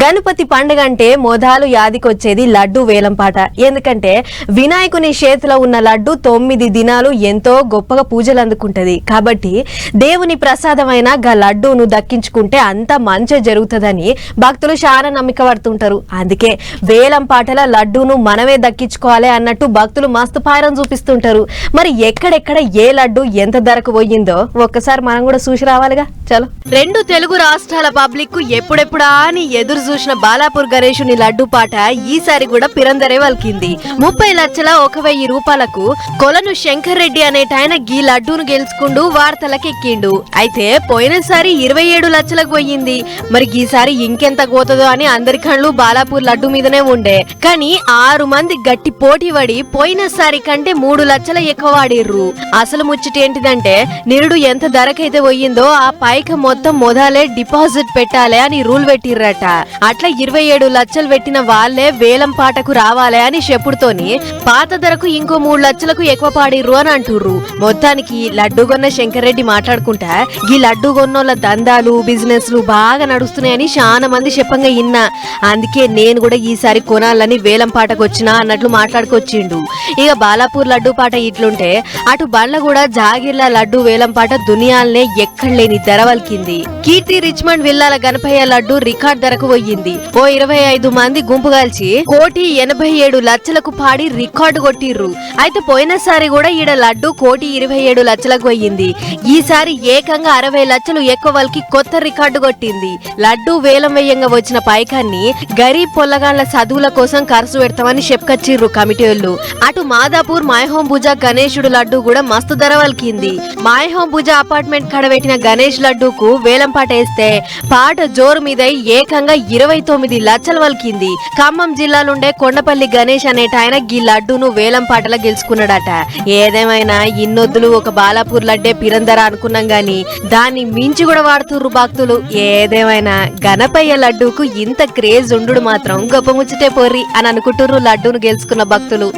గణపతి పండుగ అంటే మొదలు యాదికొచ్చేది లడ్డు వేలంపాట. ఎందుకంటే వినాయకుని చేతిలో ఉన్న లడ్డు 9 దినాలు ఎంతో గొప్పగా పూజలు అందుకుంటది. కాబట్టి దేవుని ప్రసాదమైన గా లడ్డూను దక్కించుకుంటే అంత మంచి జరుగుతుందని భక్తులు చాలా నమ్మిక పడుతుంటారు. అందుకే వేలంపాటల లడ్డూను మనమే దక్కించుకోవాలి అన్నట్టు భక్తులు మస్తు పాయరం చూపిస్తుంటారు. మరి ఎక్కడెక్కడ ఏ లడ్డు ఎంత ధరకు పోయిందో ఒక్కసారి మనం కూడా చూసి రావాలిగా. చలో, 2 తెలుగు రాష్ట్రాల పబ్లిక్ ఎప్పుడెప్పుడా అని ఎదురు చూసిన బాలాపూర్ గణేశుని లడ్డు పాట ఈసారి కూడా పిరందరే వల్కింది. 30 లక్షల 1,000 రూపాయలకు కొలను శంకర్ రెడ్డి అనేటాయన గీ లడ్డూను గెలుచుకుంటూ వార్తలకెక్కిండు. అయితే పోయినసారి 27 లక్షలకు పోయింది. మరి ఈసారి ఇంకెంత పోతుందో అని అందరి కళ్ళు బాలాపూర్ లడ్డు మీదనే ఉండే. కానీ 6 మంది గట్టి పోటీ పడి పోయినసారి కంటే 3 లక్షల ఎక్కువ వాడిర్రు. అసలు ముచ్చటేంటిదంటే నిరుడు ఎంత ధరకైతే పోయిందో ఆ పైక మొత్తం మొదలే డిపాజిట్ పెట్టాలి అని రూల్ పెట్టిర్రట. అట్లా 27 లక్షలు పెట్టిన వాళ్లే వేలం పాటకు రావాలి అని చెప్పుడుతోని పాత ధరకు ఇంకో 3 లక్షలకు ఎక్కువ పాడిర్రు అని అంటుర్రు. మొత్తానికి లడ్డు కొన్న శంకర్ రెడ్డి మాట్లాడుకుంటా ఈ లడ్డు కొన్నోళ్ళ దందాలు బిజినెస్లు బాగా నడుస్తున్నాయని చాలా మంది చెప్పంగా ఇన్నా. అందుకే నేను కూడా ఈసారి కొనాలని వేలం పాటకు వచ్చినా అన్నట్లు మాట్లాడుకొచ్చిండు. ఇక బాలాపూర్ లడ్డు పాట ఇట్లుంటే అటు బండ్ల కూడా జాగిర్ల లడ్డు వేలం పాట దునియాలనే ఎక్కడ లేని ధర వల్కింది. కీర్తి రిచ్మండ్ విల్లాల గణపయ్య లడ్డు రికార్డ్ ధరకు పోయింది. ఓ 25 మంది గుంపు కలిసి 1,87 లక్షలకు పాడి రికార్డు కొట్టిర్రు. అయితే పోయినసారి కూడా ఈడ లడ్డు 1,27 లక్షలకు పోయింది. ఈసారి ఏకంగా 60 లక్షలు ఎక్కువ వాళ్ళకి కొత్త రికార్డు కొట్టింది. లడ్డు వేలం వేయంగా వచ్చిన పైకాన్ని గరీబ్ పొల్లగాళ్ల చదువుల కోసం ఖర్చు పెడతామని చెప్పుకొచ్చిర్రు కమిటీ వాళ్ళు. అటు మాదాపూర్ మాయహోం పూజ గణేశుడు లడ్డు కూడా మస్తు ధర వల్కింది. మాయహోం పూజ అపార్ట్మెంట్ కాడ పెట్టిన గణేష్ లడ్డూకు వేలం పాట వేస్తే పాట జోరు మీద ఏకంగా 29 లక్షలు వల్కింది. ఖమ్మం జిల్లాలుండే కొండపల్లి గణేష్ అనేటాయన గీ లడ్డూను వేలం పాటలా గెలుచుకున్నాడట. ఏదేమైనా ఇన్నొద్దులు ఒక బాలాపూర్ లడ్డే పిరందర అనుకున్నాం గాని దాన్ని మించి కూడా వాడుతుర్రు భక్తులు. ఏదేమైనా గణపయ్య లడ్డూకు ఇంత క్రేజ్ ఉండు మాత్రం గొప్ప ముచ్చటే పోర్రి అని అనుకుంటుర్రు లడ్డూను గెలుచుకున్న భక్తులు.